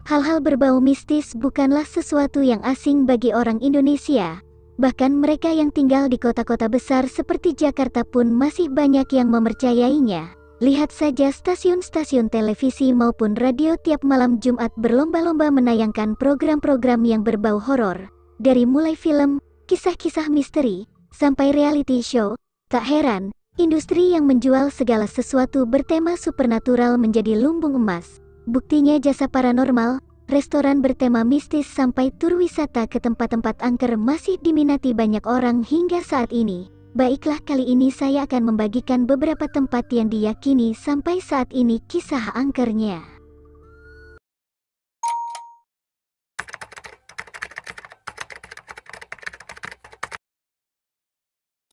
Hal-hal berbau mistis bukanlah sesuatu yang asing bagi orang Indonesia. Bahkan mereka yang tinggal di kota-kota besar seperti Jakarta pun masih banyak yang mempercayainya. Lihat saja stasiun-stasiun televisi maupun radio tiap malam Jumat berlomba-lomba menayangkan program-program yang berbau horor. Dari mulai film, kisah-kisah misteri, sampai reality show, tak heran, industri yang menjual segala sesuatu bertema supernatural menjadi lumbung emas. Buktinya jasa paranormal, restoran bertema mistis sampai tur wisata ke tempat-tempat angker masih diminati banyak orang hingga saat ini. Baiklah, kali ini saya akan membagikan beberapa tempat yang diyakini sampai saat ini kisah angkernya.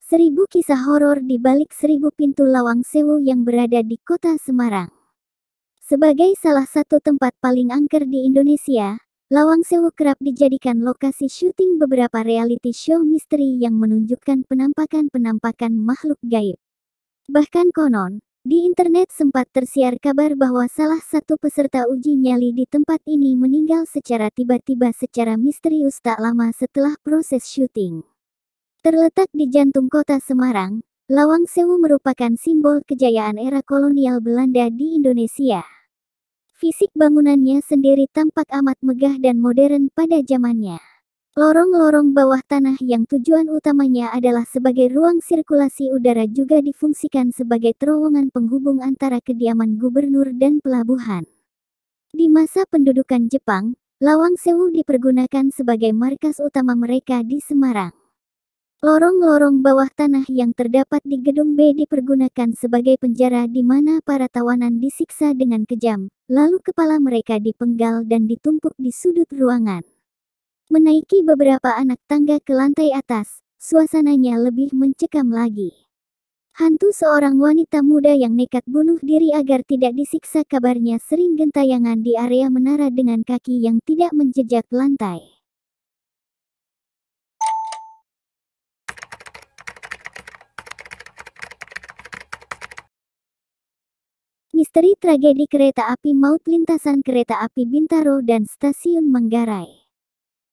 Seribu kisah horor di balik 1000 pintu Lawang Sewu yang berada di kota Semarang. Sebagai salah satu tempat paling angker di Indonesia, Lawang Sewu kerap dijadikan lokasi syuting beberapa reality show misteri yang menunjukkan penampakan-penampakan makhluk gaib. Bahkan konon, di internet sempat tersiar kabar bahwa salah satu peserta uji nyali di tempat ini meninggal secara tiba-tiba secara misterius tak lama setelah proses syuting. Terletak di jantung kota Semarang, Lawang Sewu merupakan simbol kejayaan era kolonial Belanda di Indonesia. Fisik bangunannya sendiri tampak amat megah dan modern pada zamannya. Lorong-lorong bawah tanah yang tujuan utamanya adalah sebagai ruang sirkulasi udara juga difungsikan sebagai terowongan penghubung antara kediaman gubernur dan pelabuhan. Di masa pendudukan Jepang, Lawang Sewu dipergunakan sebagai markas utama mereka di Semarang. Lorong-lorong bawah tanah yang terdapat di Gedung B dipergunakan sebagai penjara di mana para tawanan disiksa dengan kejam, lalu kepala mereka dipenggal dan ditumpuk di sudut ruangan. Menaiki beberapa anak tangga ke lantai atas, suasananya lebih mencekam lagi. Hantu seorang wanita muda yang nekat bunuh diri agar tidak disiksa kabarnya sering gentayangan di area menara dengan kaki yang tidak menjejak lantai. Misteri tragedi kereta api maut lintasan kereta api Bintaro dan Stasiun Manggarai.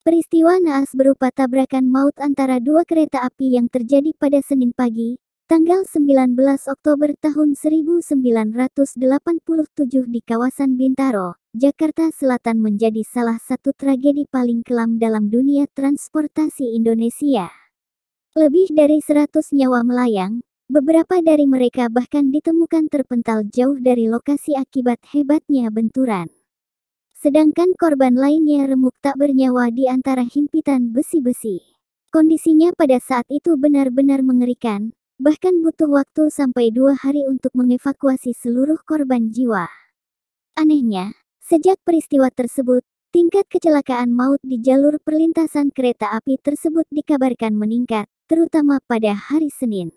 Peristiwa naas berupa tabrakan maut antara dua kereta api yang terjadi pada Senin pagi, tanggal 19 Oktober tahun 1987 di kawasan Bintaro, Jakarta Selatan menjadi salah satu tragedi paling kelam dalam dunia transportasi Indonesia. Lebih dari 100 nyawa melayang. Beberapa dari mereka bahkan ditemukan terpental jauh dari lokasi akibat hebatnya benturan. Sedangkan korban lainnya remuk tak bernyawa di antara himpitan besi-besi. Kondisinya pada saat itu benar-benar mengerikan, bahkan butuh waktu sampai 2 hari untuk mengevakuasi seluruh korban jiwa. Anehnya, sejak peristiwa tersebut, tingkat kecelakaan maut di jalur perlintasan kereta api tersebut dikabarkan meningkat, terutama pada hari Senin.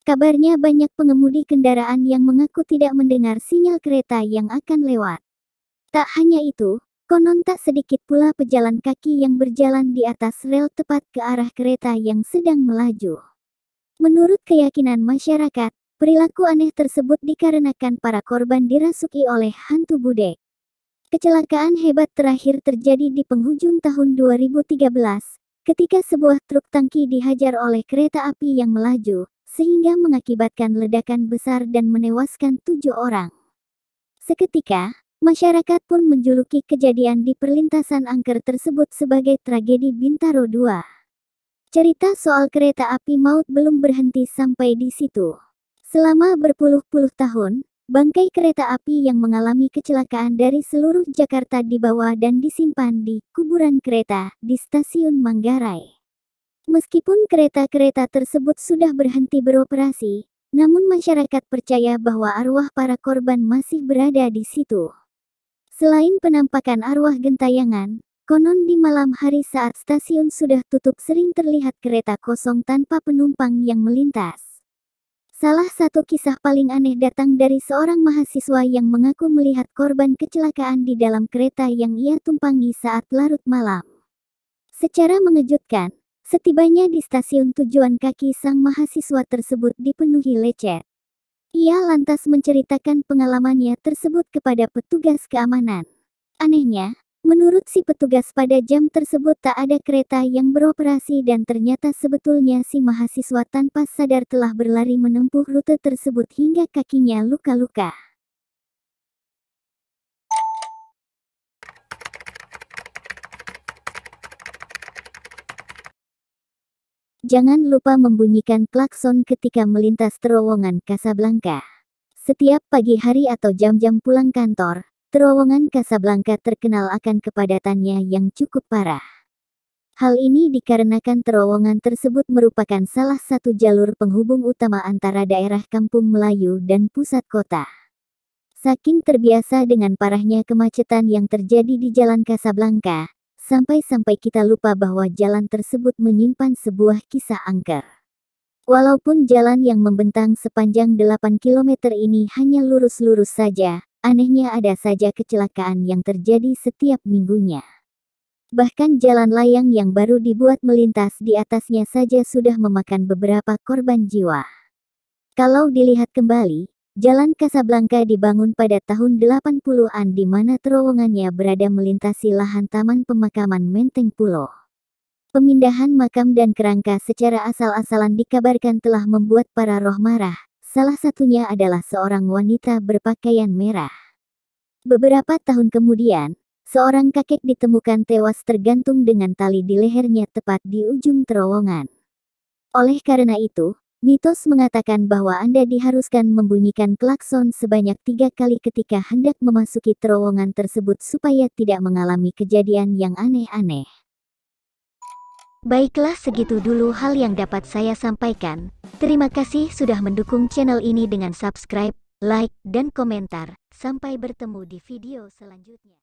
Kabarnya banyak pengemudi kendaraan yang mengaku tidak mendengar sinyal kereta yang akan lewat. Tak hanya itu, konon tak sedikit pula pejalan kaki yang berjalan di atas rel tepat ke arah kereta yang sedang melaju. Menurut keyakinan masyarakat, perilaku aneh tersebut dikarenakan para korban dirasuki oleh hantu budek. Kecelakaan hebat terakhir terjadi di penghujung tahun 2013, ketika sebuah truk tangki dihajar oleh kereta api yang melaju, sehingga mengakibatkan ledakan besar dan menewaskan 7 orang. Seketika, masyarakat pun menjuluki kejadian di perlintasan angker tersebut sebagai tragedi Bintaro 2. Cerita soal kereta api maut belum berhenti sampai di situ. Selama berpuluh-puluh tahun, bangkai kereta api yang mengalami kecelakaan dari seluruh Jakarta dibawa dan disimpan di kuburan kereta di Stasiun Manggarai. Meskipun kereta-kereta tersebut sudah berhenti beroperasi, namun masyarakat percaya bahwa arwah para korban masih berada di situ. Selain penampakan arwah gentayangan, konon di malam hari saat stasiun sudah tutup sering terlihat kereta kosong tanpa penumpang yang melintas. Salah satu kisah paling aneh datang dari seorang mahasiswa yang mengaku melihat korban kecelakaan di dalam kereta yang ia tumpangi saat larut malam. Secara mengejutkan, setibanya di stasiun tujuan kaki sang mahasiswa tersebut dipenuhi lecet. Ia lantas menceritakan pengalamannya tersebut kepada petugas keamanan. Anehnya, menurut si petugas pada jam tersebut tak ada kereta yang beroperasi dan ternyata sebetulnya si mahasiswa tanpa sadar telah berlari menempuh rute tersebut hingga kakinya luka-luka. Jangan lupa membunyikan klakson ketika melintas terowongan Casablanca. Setiap pagi hari atau jam-jam pulang kantor, terowongan Casablanca terkenal akan kepadatannya yang cukup parah. Hal ini dikarenakan terowongan tersebut merupakan salah satu jalur penghubung utama antara daerah kampung Melayu dan pusat kota. Saking terbiasa dengan parahnya kemacetan yang terjadi di Jalan Casablanca, sampai-sampai kita lupa bahwa jalan tersebut menyimpan sebuah kisah angker. Walaupun jalan yang membentang sepanjang 8 km ini hanya lurus-lurus saja, anehnya ada saja kecelakaan yang terjadi setiap minggunya. Bahkan jalan layang yang baru dibuat melintas di atasnya saja sudah memakan beberapa korban jiwa. Kalau dilihat kembali, Jalan Casablanca dibangun pada tahun 80-an di mana terowongannya berada melintasi lahan Taman Pemakaman Menteng Pulo. Pemindahan makam dan kerangka secara asal-asalan dikabarkan telah membuat para roh marah, salah satunya adalah seorang wanita berpakaian merah. Beberapa tahun kemudian, seorang kakek ditemukan tewas tergantung dengan tali di lehernya tepat di ujung terowongan. Oleh karena itu, mitos mengatakan bahwa Anda diharuskan membunyikan klakson sebanyak 3 kali ketika hendak memasuki terowongan tersebut supaya tidak mengalami kejadian yang aneh-aneh. Baiklah, segitu dulu hal yang dapat saya sampaikan. Terima kasih sudah mendukung channel ini dengan subscribe, like, dan komentar. Sampai bertemu di video selanjutnya.